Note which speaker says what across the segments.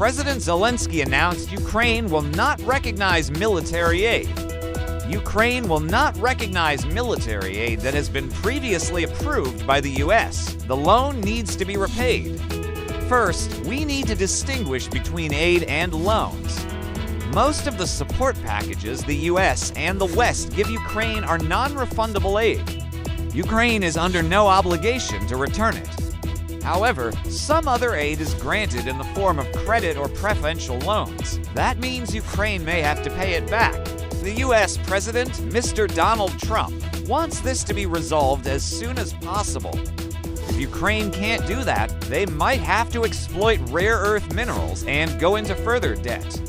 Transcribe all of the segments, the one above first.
Speaker 1: President Zelensky announced Ukraine will not recognize military aid. Ukraine will not recognize military aid that has been previously approved by the U.S. The loan needs to be repaid. First, we need to distinguish between aid and loans. Most of the support packages the U.S. and the West give Ukraine are non-refundable aid. Ukraine is under no obligation to return it. However, some other aid is granted in the form of credit or preferential loans. That means Ukraine may have to pay it back. The U.S. President, Mr. Donald Trump, wants this to be resolved as soon as possible. If Ukraine can't do that, they might have to exploit rare earth minerals and go into further debt.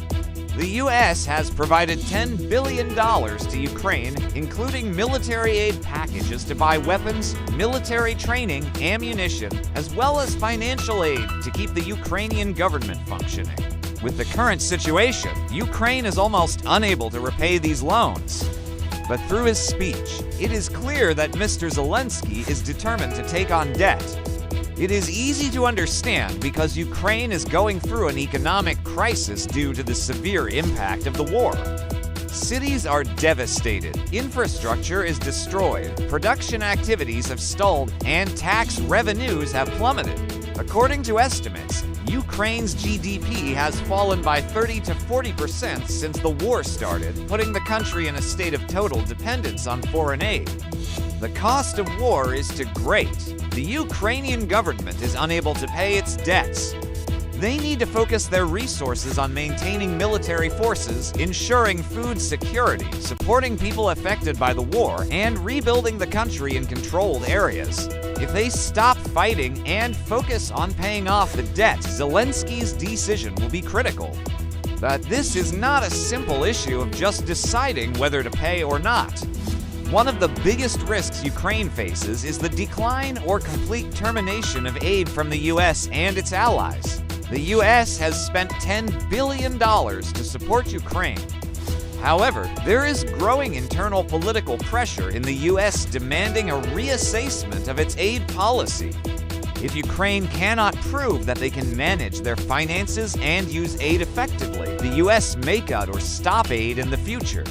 Speaker 1: The U.S. has provided $10 billion to Ukraine, including military aid packages to buy weapons, military training, ammunition, as well as financial aid to keep the Ukrainian government functioning. With the current situation, Ukraine is almost unable to repay these loans. But through his speech, it is clear that Mr. Zelensky is determined to take on debt. It is easy to understand because Ukraine is going through an economic crisis due to the severe impact of the war. Cities are devastated, infrastructure is destroyed, production activities have stalled, and tax revenues have plummeted. According to estimates, Ukraine's GDP has fallen by 30 to 40% since the war started, putting the country in a state of total dependence on foreign aid. The cost of war is too great. The Ukrainian government is unable to pay its debts. They need to focus their resources on maintaining military forces, ensuring food security, supporting people affected by the war, and rebuilding the country in controlled areas. If they stop fighting and focus on paying off the debt, Zelensky's decision will be critical. But this is not a simple issue of just deciding whether to pay or not. One of the biggest risks Ukraine faces is the decline or complete termination of aid from the U.S. and its allies. The U.S. has spent $10 billion to support Ukraine. However, there is growing internal political pressure in the U.S. demanding a reassessment of its aid policy. If Ukraine cannot prove that they can manage their finances and use aid effectively, the U.S. may cut or stop aid in the future.